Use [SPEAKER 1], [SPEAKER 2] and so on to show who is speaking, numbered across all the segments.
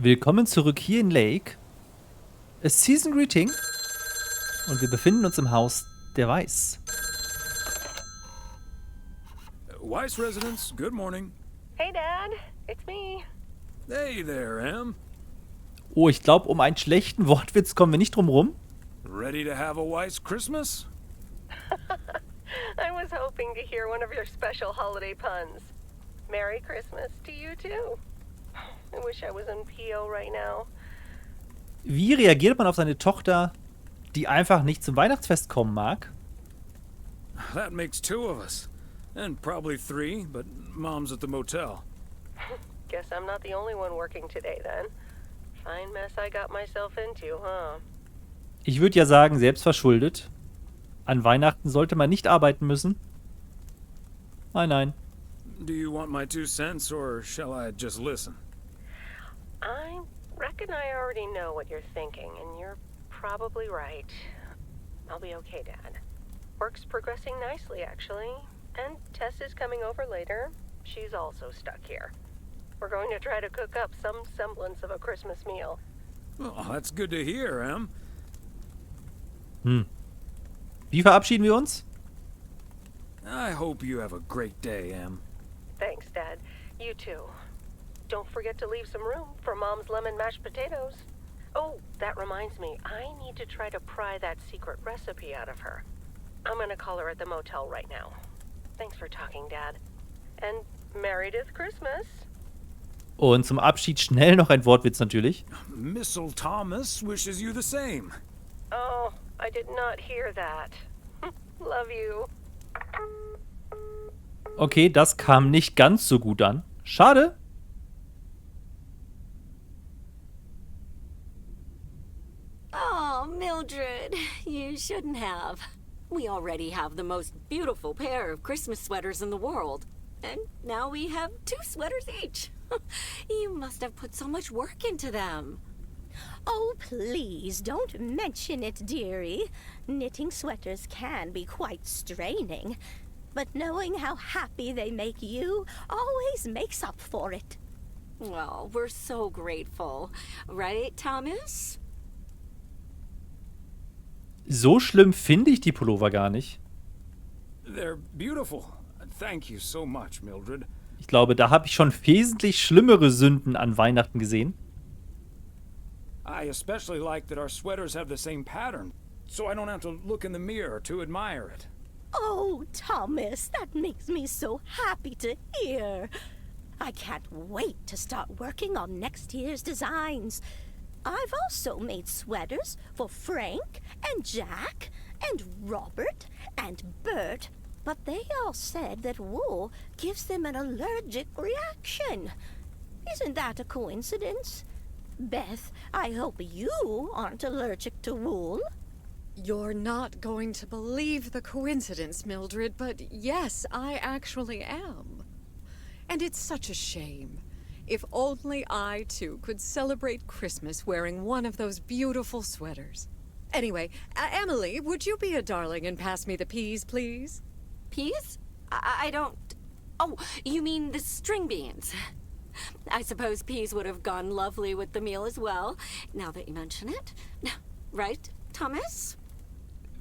[SPEAKER 1] Willkommen zurück hier in Lake. A Season Greeting. Und wir befinden uns im Haus der Weiss.
[SPEAKER 2] Weiss residence, good morning.
[SPEAKER 3] Hey, Dad. It's me.
[SPEAKER 2] Hey there, Em.
[SPEAKER 1] Oh, ich glaube, um einen schlechten Wortwitz kommen wir nicht drum rum.
[SPEAKER 2] Ready to have a Weiss Christmas?
[SPEAKER 3] I was hoping to hear one of your special holiday puns. Merry Christmas to you, too. I wish I was in PO right now.
[SPEAKER 1] Wie reagiert man auf seine Tochter, die einfach nicht zum Weihnachtsfest kommen mag?
[SPEAKER 2] That makes two of us. And probably three, but Mom's at the motel.
[SPEAKER 3] Guess I'm not the only one working today, then. Fine mess I got myself into, huh?
[SPEAKER 1] Ich würde ja sagen, selbst verschuldet. An Weihnachten sollte man nicht arbeiten müssen. Nein, nein.
[SPEAKER 2] Do you want my 2 cents, or shall I just listen?
[SPEAKER 3] I reckon I already know what you're thinking, and you're probably right. I'll be okay, Dad. Work's progressing nicely, actually. And Tess is coming over later. She's also stuck here. We're going to try to cook up some semblance of a Christmas meal.
[SPEAKER 2] Well, that's good to hear, Em.
[SPEAKER 1] Wie verabschieden wir uns?
[SPEAKER 2] I hope you have a great day, Em.
[SPEAKER 3] Thanks, Dad. You too. Don't forget to leave some room for Mom's lemon mashed potatoes. Oh, that reminds me. I need to try to pry that secret recipe out of her. I'm gonna call her at the motel right now. Thanks for talking, Dad. And Meredith Christmas.
[SPEAKER 1] Und zum Abschied schnell noch ein Wortwitz natürlich.
[SPEAKER 2] Missile Thomas wishes you the same.
[SPEAKER 3] Oh, I did not hear that. Love you.
[SPEAKER 1] Okay, das kam nicht ganz so gut an. Schade.
[SPEAKER 4] Oh, Mildred, you shouldn't have. We already have the most beautiful pair of Christmas sweaters in the world. And now we have 2 sweaters each. You must have put so much work into them.
[SPEAKER 5] Oh, please, don't mention it, dearie. Knitting sweaters can be quite straining. But knowing how happy they make you always makes up for it.
[SPEAKER 4] Well, we're so grateful. Right, Thomas?
[SPEAKER 1] So schlimm finde ich die Pullover gar nicht.
[SPEAKER 2] They're beautiful. Thank you so much, Mildred.
[SPEAKER 1] Ich glaube, da habe ich schon wesentlich schlimmere Sünden an Weihnachten gesehen.
[SPEAKER 2] I especially like that our sweaters have the same pattern, so I don't have to look in the mirror to admire it.
[SPEAKER 5] Oh, Thomas, that makes me so happy to hear. I can't wait to start working on next year's designs. I've also made sweaters for Frank and Jack and Robert and Bert, but they all said that wool gives them an allergic reaction. Isn't that a coincidence? Beth, I hope you aren't allergic to wool.
[SPEAKER 6] You're not going to believe the coincidence, Mildred, but yes, I actually am. And it's such a shame. If only I, too, could celebrate Christmas wearing one of those beautiful sweaters. Anyway, Emily, would you be a darling and pass me the peas, please?
[SPEAKER 4] Peas? I don't... Oh, you mean the string beans. I suppose peas would have gone lovely with the meal as well, now that you mention it. Right, Thomas?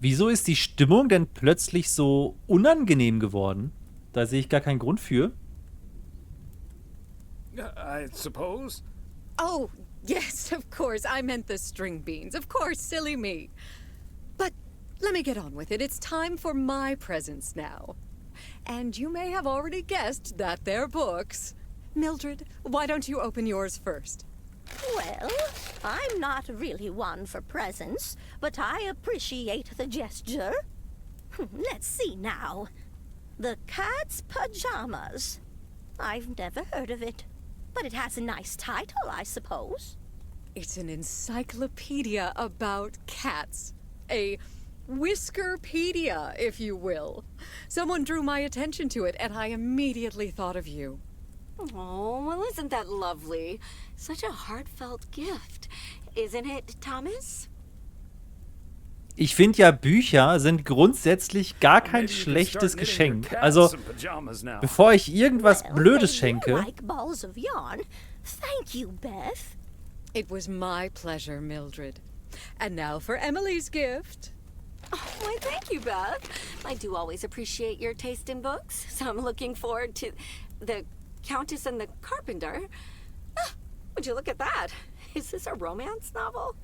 [SPEAKER 1] Wieso ist die Stimmung denn plötzlich so unangenehm geworden? Da sehe ich gar keinen Grund für.
[SPEAKER 2] I suppose.
[SPEAKER 6] Oh, yes, of course, I meant the string beans. Of course, silly me. But let me get on with it. It's time for my presents now. And you may have already guessed that they're books. Mildred, why don't you open yours first?
[SPEAKER 5] Well, I'm not really one for presents, but I appreciate the gesture. Let's see now. The Cat's Pajamas. I've never heard of it, but it has a nice title, I suppose.
[SPEAKER 6] It's an encyclopedia about cats. A Whiskerpedia, if you will. Someone drew my attention to it, and I immediately thought of you.
[SPEAKER 4] Oh, well, isn't that lovely? Such a heartfelt gift. Isn't it, Thomas?
[SPEAKER 1] Ich finde ja, Bücher sind grundsätzlich gar kein schlechtes Geschenk. Also, bevor ich irgendwas Blödes schenke,
[SPEAKER 5] Like balls of yarn. Thank you, Beth.
[SPEAKER 6] It was my pleasure, Mildred. And now for Emily's gift.
[SPEAKER 4] Oh, why, thank you, Beth. I do always appreciate your taste in books, so I'm looking forward to The Countess and the Carpenter. Ah, would you look at that? Is this a romance novel?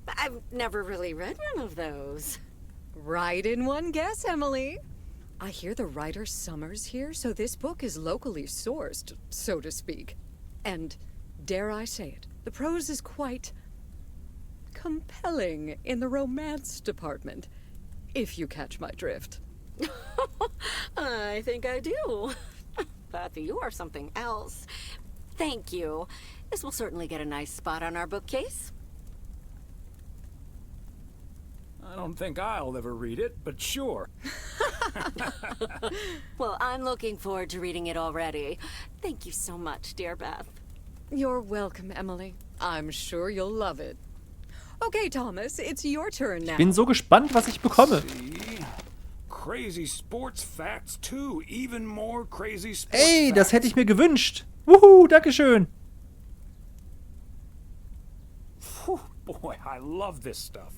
[SPEAKER 4] I've never really read one of those.
[SPEAKER 6] Right in one guess, Emily. I hear the writer Summer's here, so this book is locally sourced, so to speak. And, dare I say it, the prose is quite compelling in the romance department, if you catch my drift.
[SPEAKER 4] I think I do. Beth, you are something else. Thank you. This will certainly get a nice spot on our bookcase.
[SPEAKER 2] I don't think I'll ever read it, but sure.
[SPEAKER 4] Well, I'm looking forward to reading it already. Thank you so much, dear Beth.
[SPEAKER 6] You're welcome, Emily. I'm sure you'll love it. Okay, Thomas, it's your turn now.
[SPEAKER 1] Bin so gespannt, was ich bekomme.
[SPEAKER 2] See? Crazy sports facts too. Even more crazy sports
[SPEAKER 1] Ey, das
[SPEAKER 2] facts.
[SPEAKER 1] hätte ich mir gewünscht. Wuhu, dankeschön.
[SPEAKER 2] Phew, boy, I love this stuff.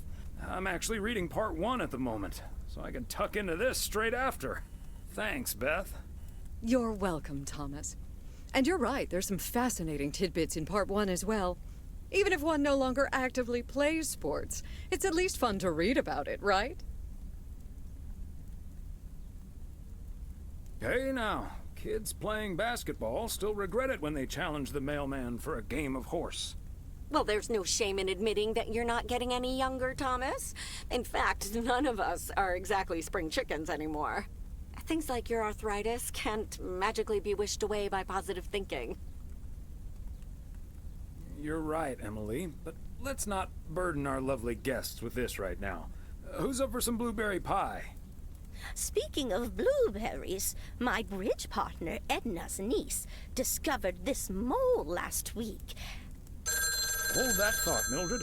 [SPEAKER 2] I'm actually reading part 1 at the moment, so I can tuck into this straight after. Thanks, Beth.
[SPEAKER 6] You're welcome, Thomas. And you're right, there's some fascinating tidbits in part 1 as well. Even if one no longer actively plays sports, it's at least fun to read about it, right?
[SPEAKER 2] Hey now, kids playing basketball still regret it when they challenge the mailman for a game of horse.
[SPEAKER 4] Well, there's no shame in admitting that you're not getting any younger, Thomas. In fact, none of us are exactly spring chickens anymore. Things like your arthritis can't magically be wished away by positive thinking.
[SPEAKER 2] You're right, Emily, but let's not burden our lovely guests with this right now. Who's up for some blueberry pie?
[SPEAKER 5] Speaking of blueberries, my bridge partner, Edna's niece, discovered this mole last week.
[SPEAKER 2] Hold that thought, Mildred.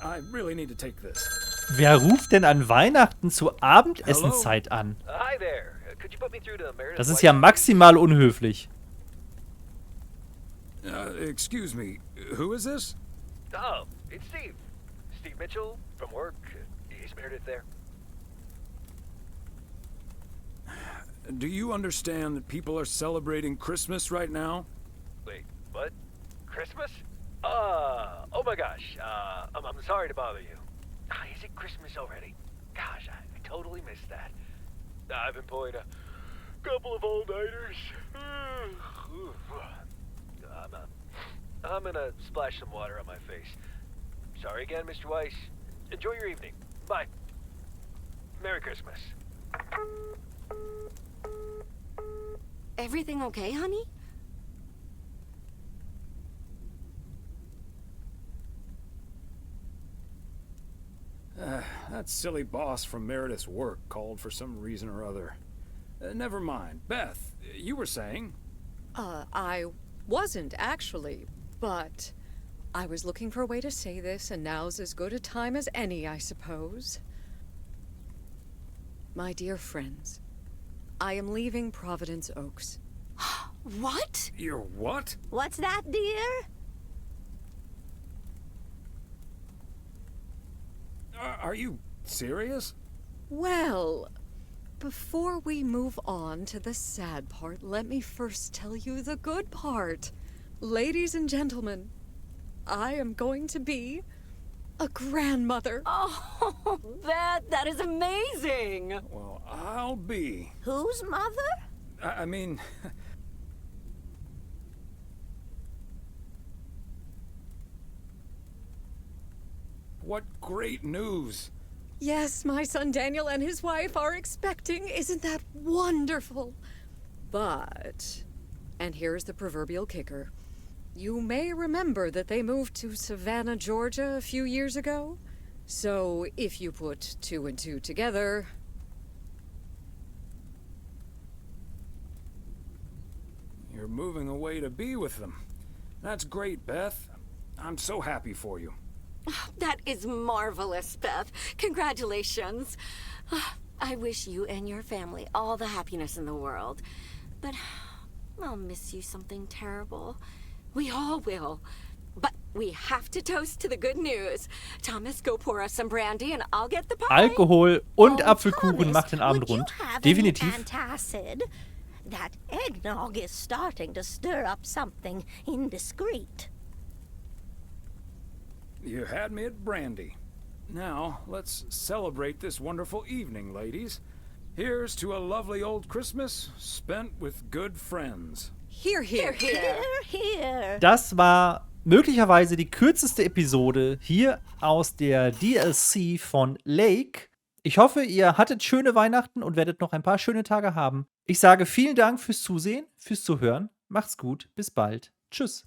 [SPEAKER 2] I really need to take this.
[SPEAKER 1] Wer ruft denn an Weihnachten zur Abendessenszeit an?
[SPEAKER 7] Hi there. Could you put me through to Meredith?
[SPEAKER 1] Das ist ja maximal unhöflich.
[SPEAKER 2] Excuse me, who is this?
[SPEAKER 7] Oh, it's Steve. Steve Mitchell from work. Is Meredith there?
[SPEAKER 2] Do you understand that people are celebrating Christmas right now?
[SPEAKER 7] Wait, what? Christmas? Oh my gosh. I'm sorry to bother you. Is it Christmas already? Gosh, I totally missed that. I've been pulling a couple of all-nighters. I'm gonna splash some water on my face. Sorry again, Mr. Weiss. Enjoy your evening. Bye. Merry Christmas.
[SPEAKER 4] Everything okay, honey?
[SPEAKER 2] That silly boss from Meredith's work called for some reason or other. Never mind. Beth, you were saying?
[SPEAKER 6] I wasn't actually, but I was looking for a way to say this, and now's as good a time as any, I suppose. My dear friends, I am leaving Providence Oaks.
[SPEAKER 4] What?
[SPEAKER 2] You're what?
[SPEAKER 5] What's that, dear?
[SPEAKER 2] Are you serious?
[SPEAKER 6] Well, before we move on to the sad part, let me first tell you the good part. Ladies and gentlemen, I am going to be a grandmother.
[SPEAKER 4] Oh, Beth, that is amazing.
[SPEAKER 2] Well, I'll be.
[SPEAKER 5] Whose mother?
[SPEAKER 2] I mean... What great news!
[SPEAKER 6] Yes, my son Daniel and his wife are expecting. Isn't that wonderful? But, and here's the proverbial kicker. You may remember that they moved to Savannah, Georgia a few years ago. So if you put 2 and 2 together...
[SPEAKER 2] You're moving away to be with them. That's great, Beth. I'm so happy for you.
[SPEAKER 4] That is marvelous, Beth. Congratulations. I wish you and your family all the happiness in the world. But I'll miss you something terrible. We all will. But We have to toast to the good news. Thomas, go pour us some brandy and I'll get the pie.
[SPEAKER 1] Alkohol und
[SPEAKER 5] Oh,
[SPEAKER 1] Apfelkuchen
[SPEAKER 5] Thomas,
[SPEAKER 1] macht den Abend
[SPEAKER 5] would you
[SPEAKER 1] rund.
[SPEAKER 5] have any
[SPEAKER 1] Definitiv.
[SPEAKER 5] antacid? That eggnog is starting to stir up something indiscreet.
[SPEAKER 2] You had me at brandy. Now, let's celebrate this wonderful evening, ladies. Here's to a lovely old Christmas spent with good friends.
[SPEAKER 6] Here, here.
[SPEAKER 5] Here, here.
[SPEAKER 1] Das war möglicherweise die kürzeste Episode hier aus der DLC von Lake. Ich hoffe, ihr hattet schöne Weihnachten und werdet noch ein paar schöne Tage haben. Ich sage vielen Dank fürs Zusehen, fürs Zuhören. Macht's gut, bis bald. Tschüss.